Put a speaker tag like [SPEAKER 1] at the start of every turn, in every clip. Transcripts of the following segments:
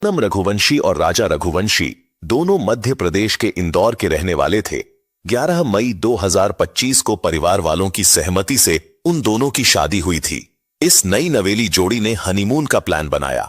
[SPEAKER 1] सोनम रघुवंशी और राजा रघुवंशी दोनों मध्य प्रदेश के इंदौर के रहने वाले थे। 11 मई 2025 को परिवार वालों की सहमति से उन दोनों की शादी हुई थी। इस नई नवेली जोड़ी ने हनीमून का प्लान बनाया।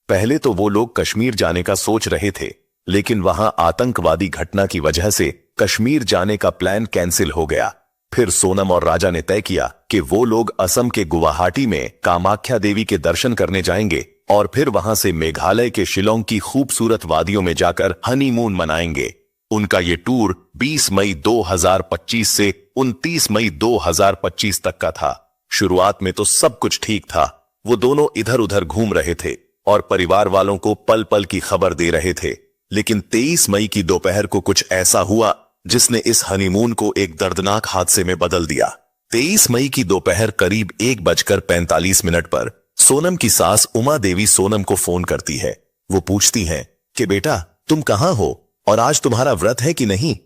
[SPEAKER 1] पहले तो वो लोग कश्मीर जाने का सोच रहे थे, लेकिन वहां आतंकवादी घटना की वजह से कश्मीर जाने का प्लान कैंसिल हो गया। फिर सोनम और राजा ने तय किया कि वो लोग असम के गुवाहाटी में कामाख्या देवी के दर्शन करने जाएंगे और फिर वहां से मेघालय के शिलोंग की खूबसूरत वादियों में जाकर हनीमून मनाएंगे। उनका ये टूर 20 मई 2025 से 29 मई 2025 तक का था। शुरुआत में तो सब कुछ ठीक था। वो दोनों इधर उधर घूम रहे थे और परिवार वालों को पल पल की खबर दे रहे थे, लेकिन 23 मई की दोपहर को कुछ ऐसा हुआ जिसने इस हनीमून को एक दर्दनाक हादसे में बदल दिया। 23 मई की दोपहर करीब 1:45 पर सोनम की सास उमा देवी सोनम को फोन करती है। वो पूछती हैं कि बेटा तुम कहां हो और आज तुम्हारा व्रत है कि नहीं।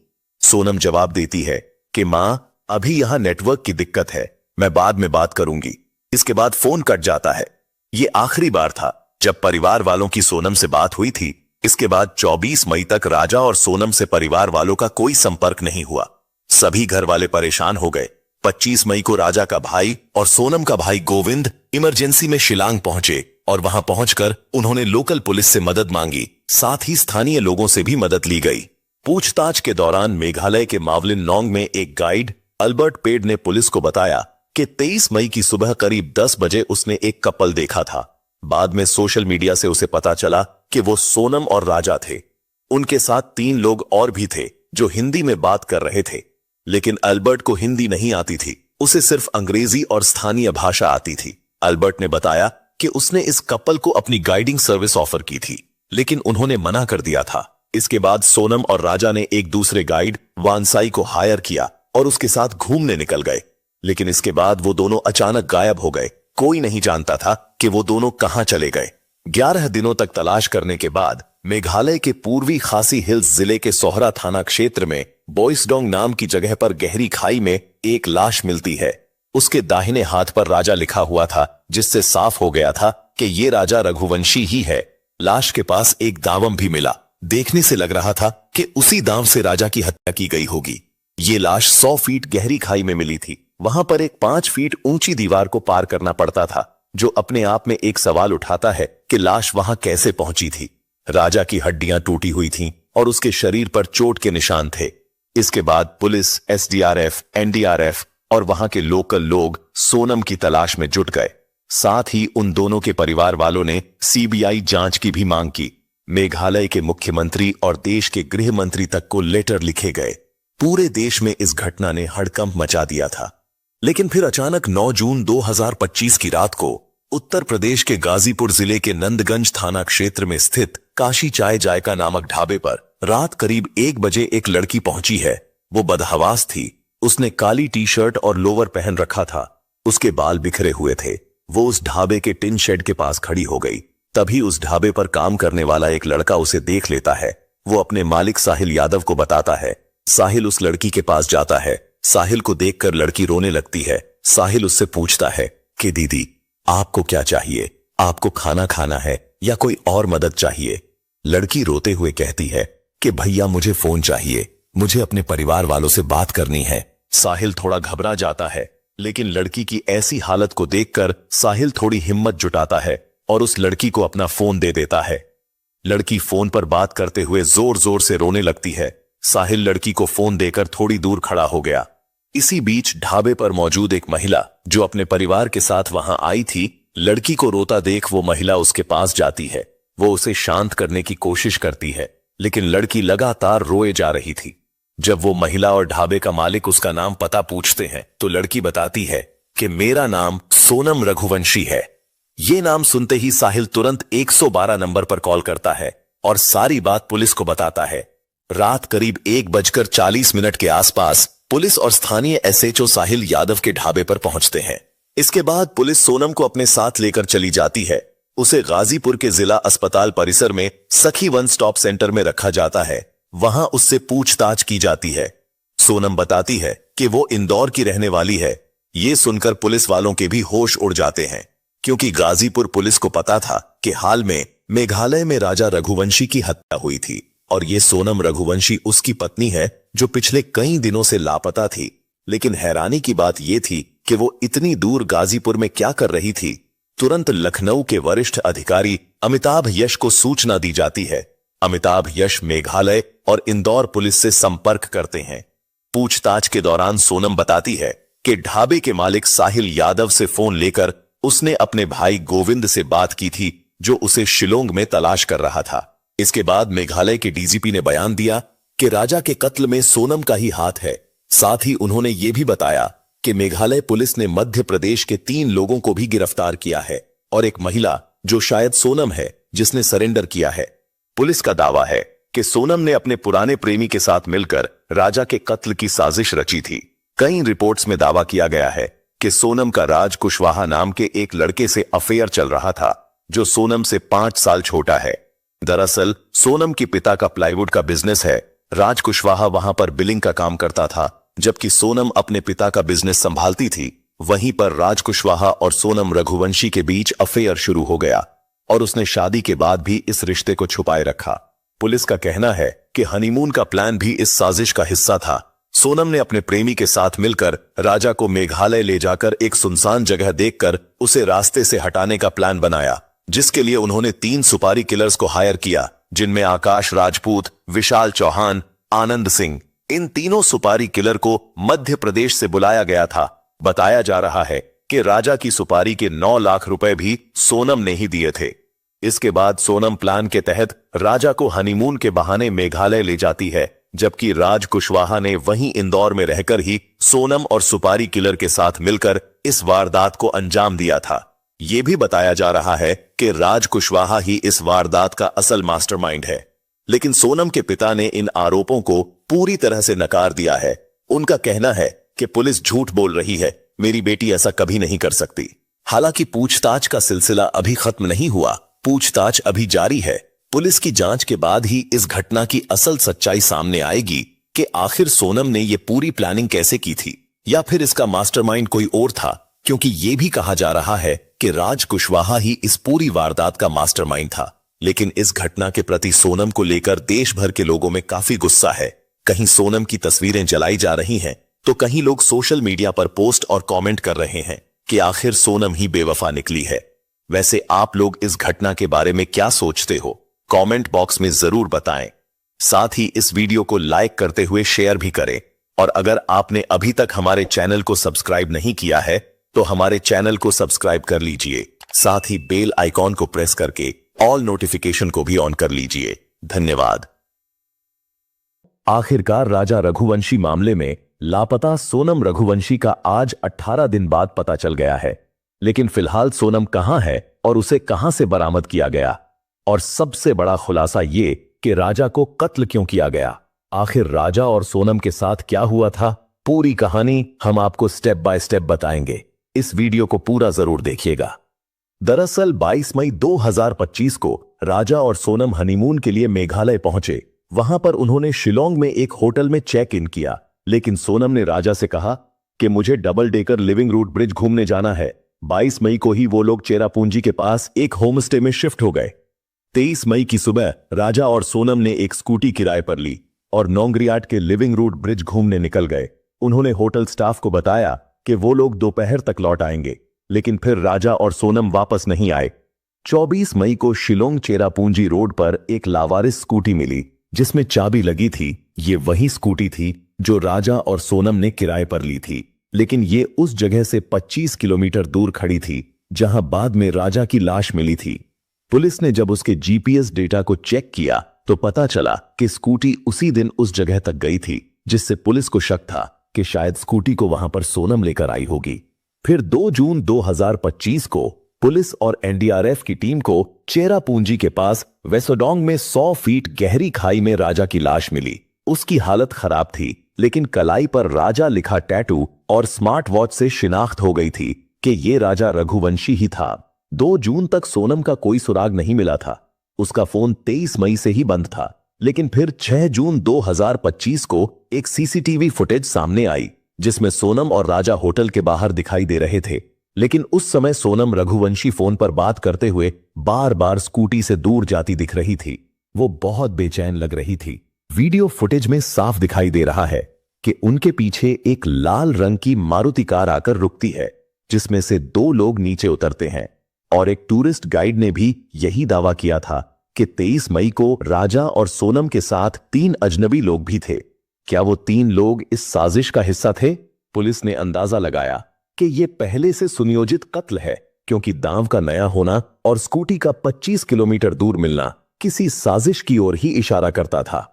[SPEAKER 1] सोनम जवाब देती है कि मां अभी यहां नेटवर्क की दिक्कत है, मैं बाद में बात करूंगी। इसके बाद फोन कट जाता है। ये आखिरी बार था जब परिवार वालों की सोनम से बात हुई थी। इसके बाद 24 मई तक राजा और सोनम से परिवार वालों का कोई संपर्क नहीं हुआ। सभी घर वाले परेशान हो गए। 25 मई को राजा का भाई और सोनम का भाई गोविंद इमरजेंसी में शिलांग पहुंचे और वहां पहुंचकर उन्होंने लोकल पुलिस से मदद मांगी। साथ ही स्थानीय लोगों से भी मदद ली गई। पूछताछ के दौरान मेघालय के मावलिन नोंग में एक गाइड अल्बर्ट पेड ने पुलिस को बताया कि 23 मई की सुबह करीब 10 बजे उसने एक कपल देखा था। बाद में सोशल मीडिया से उसे पता चला कि वो सोनम और राजा थे। उनके साथ 3 लोग और भी थे जो हिंदी में बात कर रहे थे, लेकिन अल्बर्ट को हिंदी नहीं आती थी। उसे सिर्फ अंग्रेजी और स्थानीय भाषा आती थी। अल्बर्ट ने बताया कि उसने इस कपल को अपनी गाइडिंग सर्विस ऑफर की थी, लेकिन उन्होंने मना कर दिया था। इसके बाद सोनम और राजा ने एक दूसरे गाइड वानसाई को हायर किया और उसके साथ घूमने निकल गए, लेकिन इसके बाद वो दोनों अचानक गायब हो गए। कोई नहीं जानता था कि वो दोनों कहां चले गए। 11 दिनों तक तलाश करने के बाद मेघालय के पूर्वी खासी हिल्स जिले के सोहरा थाना क्षेत्र में बोइसडोंग नाम की जगह पर गहरी खाई में एक लाश मिलती है। उसके दाहिने हाथ पर राजा लिखा हुआ था, जिससे साफ हो गया था कि ये राजा रघुवंशी ही है। लाश के पास एक दावम भी मिला। देखने से लग रहा था कि उसी दांव से राजा की हत्या की गई होगी। ये लाश 100 फीट गहरी खाई में मिली थी। वहां पर एक 5 फीट ऊंची दीवार को पार करना पड़ता था, जो अपने आप में एक सवाल उठाता है कि लाश वहां कैसे पहुंची थी। राजा की हड्डियां टूटी हुई थीं और उसके शरीर पर चोट के निशान थे। इसके बाद पुलिस, एसडीआरएफ, एनडीआरएफ और वहां के लोकल लोग सोनम की तलाश में जुट गए। साथ ही उन दोनों के परिवार वालों ने सीबीआई जांच की भी मांग की। मेघालय के मुख्यमंत्री और देश के गृह मंत्री तक को लेटर लिखे गए। पूरे देश में इस घटना ने हड़कंप मचा दिया था। लेकिन फिर अचानक 9 जून 2025 की रात को उत्तर प्रदेश के गाजीपुर जिले के नंदगंज थाना क्षेत्र में स्थित काशी चाय जायका नामक ढाबे पर रात करीब 1 बजे एक लड़की पहुंची है। वो बदहवास थी। उसने काली टी शर्ट और लोवर पहन रखा था। उसके बाल बिखरे हुए थे। वो उस ढाबे के टिन शेड के पास खड़ी हो गई। तभी उस ढाबे पर काम करने वाला एक लड़का उसे देख लेता है। वो अपने मालिक साहिल यादव को बताता है। साहिल उस लड़की के पास जाता है। साहिल को देखकर लड़की रोने लगती है। साहिल उससे पूछता है कि दीदी आपको क्या चाहिए? आपको खाना खाना है या कोई और मदद चाहिए? लड़की रोते हुए कहती है कि भैया मुझे फोन चाहिए, मुझे अपने परिवार वालों से बात करनी है। साहिल थोड़ा घबरा जाता है, लेकिन लड़की की ऐसी हालत को देखकर साहिल थोड़ी हिम्मत जुटाता है और उस लड़की को अपना फोन दे देता है। लड़की फोन पर बात करते हुए जोर जोर से रोने लगती है। साहिल लड़की को फोन देकर थोड़ी दूर खड़ा हो गया। इसी बीच ढाबे पर मौजूद एक महिला जो अपने परिवार के साथ वहां आई थी, लड़की को रोता देख वो महिला उसके पास जाती है। वो उसे शांत करने की कोशिश करती है, लेकिन लड़की लगातार रोए जा रही थी। जब वो महिला और ढाबे का मालिक उसका नाम पता पूछते हैं तो लड़की बताती है कि मेरा नाम सोनम रघुवंशी है। ये नाम सुनते ही साहिल तुरंत 112 नंबर पर कॉल करता है और सारी बात पुलिस को बताता है। रात करीब 1:40 के आसपास पुलिस और स्थानीय एसएचओ साहिल यादव के ढाबे पर पहुंचते हैं। इसके बाद पुलिस सोनम को अपने साथ लेकर चली जाती है। उसे गाजीपुर के जिला अस्पताल परिसर में सखी वन स्टॉप सेंटर में रखा जाता है। वहां उससे पूछताछ की जाती है। सोनम बताती है कि वो इंदौर की रहने वाली है। ये सुनकर पुलिस वालों के भी होश उड़ जाते हैं, क्योंकि गाजीपुर पुलिस को पता था कि हाल में मेघालय में राजा रघुवंशी की हत्या हुई थी और ये सोनम रघुवंशी उसकी पत्नी है जो पिछले कई दिनों से लापता थी। लेकिन हैरानी की बात यह थी कि वो इतनी दूर गाजीपुर में क्या कर रही थी। तुरंत लखनऊ के वरिष्ठ अधिकारी अमिताभ यश को सूचना दी जाती है। अमिताभ यश मेघालय और इंदौर पुलिस से संपर्क करते हैं। पूछताछ के दौरान सोनम बताती है कि ढाबे के मालिक साहिल यादव से फोन लेकर उसने अपने भाई गोविंद से बात की थी जो उसे शिलोंग में तलाश कर रहा था। इसके बाद मेघालय के डीजीपी ने बयान दिया कि राजा के कत्ल में सोनम का ही हाथ है। साथ ही उन्होंने ये भी बताया कि मेघालय पुलिस ने मध्य प्रदेश के 3 लोगों को भी गिरफ्तार किया है और एक महिला जो शायद सोनम है जिसने सरेंडर किया है। पुलिस का दावा है कि सोनम ने अपने पुराने प्रेमी के साथ मिलकर राजा के कत्ल की साजिश रची थी। कई रिपोर्ट्स में दावा किया गया है कि सोनम का राज कुशवाहा नाम के एक लड़के से अफेयर चल रहा था जो सोनम से 5 साल छोटा है। दरअसल सोनम के पिता का प्लाईवुड का बिजनेस है। राज कुशवाहा वहां पर बिलिंग का काम करता था, जबकि सोनम अपने पिता का बिजनेस संभालती थी। वहीं पर राज कुशवाहा और सोनम रघुवंशी के बीच अफेयर शुरू हो गया और उसने शादी के बाद भी इस रिश्ते को छुपाए रखा। पुलिस का कहना है कि हनीमून का प्लान भी इस साजिश का हिस्सा था। सोनम ने अपने प्रेमी के साथ मिलकर राजा को मेघालय ले जाकर एक सुनसान जगह देखकर उसे रास्ते से हटाने का प्लान बनाया, जिसके लिए उन्होंने 3 सुपारी किलर्स को हायर किया, जिनमें आकाश राजपूत, विशाल चौहान, आनंद सिंह। इन तीनों सुपारी किलर को मध्य प्रदेश से बुलाया गया था। बताया जा रहा है कि राजा की सुपारी के 9 लाख रुपए भी सोनम ने ही दिए थे। इसके बाद सोनम प्लान के तहत राजा को हनीमून के बहाने मेघालय ले जाती है, जबकि राज कुशवाहा ने वहीं इंदौर में रहकर ही सोनम और सुपारी किलर के साथ मिलकर इस वारदात को अंजाम दिया था। यह भी बताया जा रहा है कि राज कुशवाहा ही इस वारदात का असल मास्टरमाइंड है। लेकिन सोनम के पिता ने इन आरोपों को पूरी तरह से नकार दिया है। उनका कहना है कि पुलिस झूठ बोल रही है, मेरी बेटी ऐसा कभी नहीं कर सकती। हालांकि पूछताछ का सिलसिला अभी खत्म नहीं हुआ, पूछताछ अभी जारी है। पुलिस की जांच के बाद ही इस घटना की असल सच्चाई सामने आएगी कि आखिर सोनम ने यह पूरी प्लानिंग कैसे की थी, या फिर इसका मास्टरमाइंड कोई और था, क्योंकि यह भी कहा जा रहा है कि राज कुशवाहा ही इस पूरी वारदात का मास्टरमाइंड था। लेकिन इस घटना के प्रति सोनम को लेकर देश भर के लोगों में काफी गुस्सा है। कहीं सोनम की तस्वीरें जलाई जा रही हैं, तो कहीं लोग सोशल मीडिया पर पोस्ट और कमेंट कर रहे हैं कि आखिर सोनम ही बेवफा निकली है। वैसे आप लोग इस घटना के बारे में क्या सोचते हो, कमेंट बॉक्स में जरूर बताएं। साथ ही इस वीडियो को लाइक करते हुए शेयर भी करें। और अगर आपने अभी तक हमारे चैनल को सब्सक्राइब नहीं किया है तो हमारे चैनल को सब्सक्राइब कर लीजिए। साथ ही बेल आइकॉन को प्रेस करके ऑल नोटिफिकेशन को भी ऑन कर लीजिए। धन्यवाद। आखिरकार राजा रघुवंशी मामले में लापता सोनम रघुवंशी का आज 18 दिन बाद पता चल गया है। लेकिन फिलहाल सोनम कहां है और उसे कहां से बरामद किया गया, और सबसे बड़ा खुलासा ये कि राजा को कत्ल क्यों किया गया। आखिर राजा और सोनम के साथ क्या हुआ था, पूरी कहानी हम आपको स्टेप बाय स्टेप बताएंगे। इस वीडियो को पूरा जरूर देखिएगा। दरअसल 22 मई 2025 को राजा और सोनम हनीमून के लिए मेघालय पहुंचे। वहां पर उन्होंने शिलोंग में एक होटल में चेक इन किया, लेकिन सोनम ने राजा से कहा कि मुझे double decker living root bridge घूमने जाना है। 22 मई को ही वो लोग चेरापूंजी के पास एक होमस्टे में शिफ्ट हो गए। 23 मई की सुबह राजा और सोनम ने एक स्कूटी किराए पर ली और नोंगरियाट के लिविंग रूट ब्रिज घूमने निकल गए। उन्होंने होटल स्टाफ को बताया कि वो लोग दोपहर तक लौट आएंगे, लेकिन फिर राजा और सोनम वापस नहीं आए। 24 मई को शिलोंग चेरापूंजी रोड पर एक लावारिस स्कूटी मिली जिसमें चाबी लगी थी। ये वही स्कूटी थी जो राजा और सोनम ने किराए पर ली थी, लेकिन ये उस जगह से 25 किलोमीटर दूर खड़ी थी जहां बाद में राजा की लाश मिली थी। पुलिस ने जब उसके जीपीएस डेटा को चेक किया तो पता चला कि स्कूटी उसी दिन उस जगह तक गई थी, जिससे पुलिस को शक था कि शायद स्कूटी को वहां पर सोनम लेकर आई होगी। फिर 2 जून 2025 को पुलिस और एनडीआरएफ की टीम को चेरापूंजी के पास वेसोडोंग में 100 फीट गहरी खाई में राजा की लाश मिली। उसकी हालत खराब थी, लेकिन कलाई पर राजा लिखा टैटू और स्मार्ट वॉच से शिनाख्त हो गई थी कि ये राजा रघुवंशी ही था। 2 जून तक सोनम का कोई सुराग नहीं मिला था। उसका फोन 23 मई से ही बंद था, लेकिन फिर 6 जून 2025 को एक सीसीटीवी फुटेज सामने आई जिसमें सोनम और राजा होटल के बाहर दिखाई दे रहे थे। लेकिन उस समय सोनम रघुवंशी फोन पर बात करते हुए बार बार स्कूटी से दूर जाती दिख रही थी। वो बहुत बेचैन लग रही थी। वीडियो फुटेज में साफ दिखाई दे रहा है कि उनके पीछे एक लाल रंग की मारुति कार आकर रुकती है, जिसमें से 2 लोग नीचे उतरते हैं। और एक टूरिस्ट गाइड ने भी यही दावा किया था कि 23 मई को राजा और सोनम के साथ 3 अजनबी लोग भी थे। क्या वो 3 लोग इस साजिश का हिस्सा थे? पुलिस ने अंदाजा लगाया कि यह पहले से सुनियोजित कत्ल है, क्योंकि दांव का नया होना और स्कूटी का 25 किलोमीटर दूर मिलना किसी साजिश की ओर ही इशारा करता था।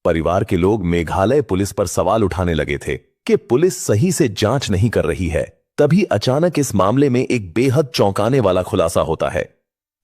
[SPEAKER 1] परिवार के लोग मेघालय पुलिस पर सवाल उठाने लगे थे कि पुलिस सही से जांच नहीं कर रही है। तभी अचानक इस मामले में एक बेहद चौंकाने वाला खुलासा होता है।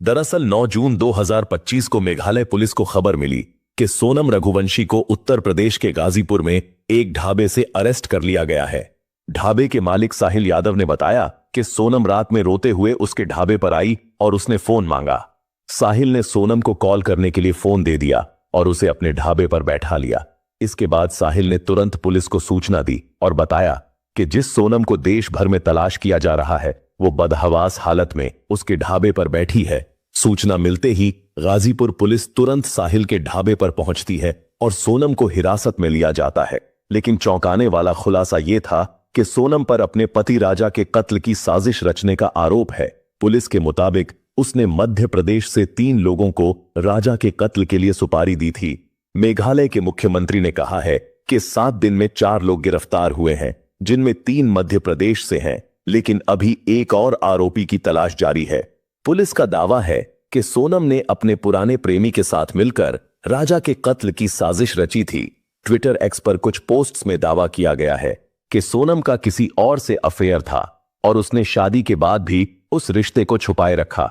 [SPEAKER 1] दरअसल 9 जून 2025 को मेघालय पुलिस को खबर मिली कि सोनम रघुवंशी को उत्तर प्रदेश के गाजीपुर में एक ढाबे से अरेस्ट कर लिया गया है। ढाबे के मालिक साहिल यादव ने बताया कि सोनम रात में रोते हुए उसके ढाबे पर आई और उसने फोन मांगा। साहिल ने सोनम को कॉल करने के लिए फोन दे दिया और उसे अपने ढाबे पर बैठा लिया। इसके बाद साहिल ने तुरंत पुलिस को सूचना दी और बताया कि जिस सोनम को देश भर में तलाश किया जा रहा है, वो बदहवास हालत में उसके ढाबे पर बैठी है। सूचना मिलते ही गाजीपुर पुलिस तुरंत साहिल के ढाबे पर पहुंचती है और सोनम को हिरासत में लिया जाता है। लेकिन चौंकाने वाला खुलासा यह था कि सोनम पर अपने पति राजा के कत्ल की साजिश रचने का आरोप है। पुलिस के मुताबिक उसने मध्य प्रदेश से 3 लोगों को राजा के कत्ल के लिए सुपारी दी थी। मेघालय के मुख्यमंत्री ने कहा है कि 7 दिन में 4 लोग गिरफ्तार हुए हैं, जिनमें 3 मध्य प्रदेश से हैं, लेकिन अभी एक और आरोपी की तलाश जारी है। पुलिस का दावा है कि सोनम ने अपने पुराने प्रेमी के साथ मिलकर राजा के कत्ल की साजिश रची थी। ट्विटर एक्स पर कुछ पोस्ट्स में दावा किया गया है कि सोनम का किसी और से अफेयर था और उसने शादी के बाद भी उस रिश्ते को छुपाए रखा।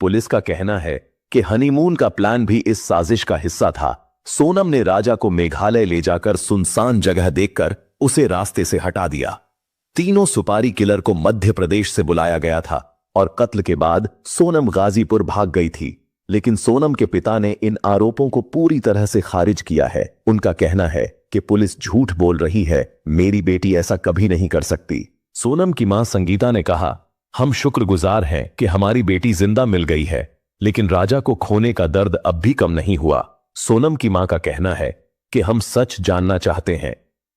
[SPEAKER 1] पुलिस का कहना है कि हनीमून का प्लान भी इस साजिश का हिस्सा था। सोनम ने राजा को मेघालय ले जाकर सुनसान जगह देखकर उसे रास्ते से हटा दिया। तीनों सुपारी किलर को मध्य प्रदेश से बुलाया गया था और कत्ल के बाद सोनम गाजीपुर भाग गई थी। लेकिन सोनम के पिता ने इन आरोपों को पूरी तरह से खारिज किया है। उनका कहना है कि पुलिस झूठ बोल रही है, मेरी बेटी ऐसा कभी नहीं कर सकती। सोनम की मां संगीता ने कहा, हम शुक्रगुजार हैं कि हमारी बेटी जिंदा मिल गई है, लेकिन राजा को खोने का दर्द अब भी कम नहीं हुआ। सोनम की मां का कहना है कि हम सच जानना चाहते हैं।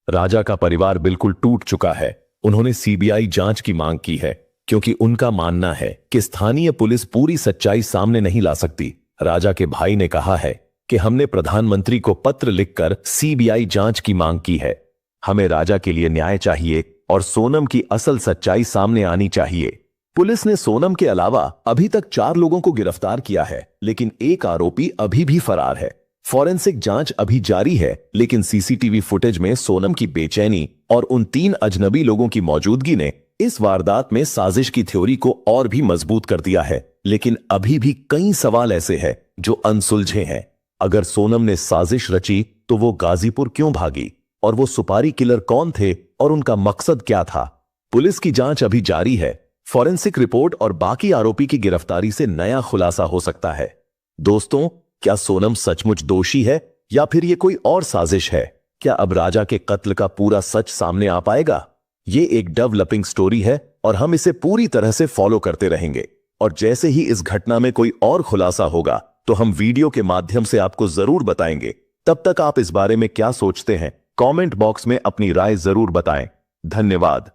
[SPEAKER 1] राजा का परिवार बिल्कुल टूट चुका है। उन्होंने सीबीआई जांच की मांग की है, क्योंकि उनका मानना है कि स्थानीय पुलिस पूरी सच्चाई सामने नहीं ला सकती। राजा के भाई ने कहा है कि हमने प्रधानमंत्री को पत्र लिखकर सीबीआई जांच की मांग की है। हमें राजा के लिए न्याय चाहिए और सोनम की असल सच्चाई सामने आनी चाहिए। पुलिस ने सोनम के अलावा अभी तक 4 लोगों को गिरफ्तार किया है, लेकिन एक आरोपी अभी भी फरार है। फॉरेंसिक जांच अभी जारी है, लेकिन सीसीटीवी फुटेज में सोनम की बेचैनी और उन 3 अजनबी लोगों की मौजूदगी ने इस वारदात में साजिश की थ्योरी को और भी मजबूत कर दिया है। लेकिन अभी भी कई सवाल ऐसे हैं जो अनसुलझे हैं। अगर सोनम ने साजिश रची तो वो गाजीपुर क्यों भागी, और वो सुपारी किलर कौन थे और उनका मकसद क्या था? पुलिस की जांच अभी जारी है। फॉरेंसिक रिपोर्ट और बाकी आरोपी की गिरफ्तारी से नया खुलासा हो सकता है। दोस्तों, क्या सोनम सचमुच दोषी है या फिर ये कोई और साजिश है? क्या अब राजा के कत्ल का पूरा सच सामने आ पाएगा? ये एक डेवलपिंग स्टोरी है और हम इसे पूरी तरह से फॉलो करते रहेंगे। और जैसे ही इस घटना में कोई और खुलासा होगा तो हम वीडियो के माध्यम से आपको जरूर बताएंगे। तब तक आप इस बारे में क्या सोचते हैं, कमेंट बॉक्स में अपनी राय जरूर बताएं। धन्यवाद।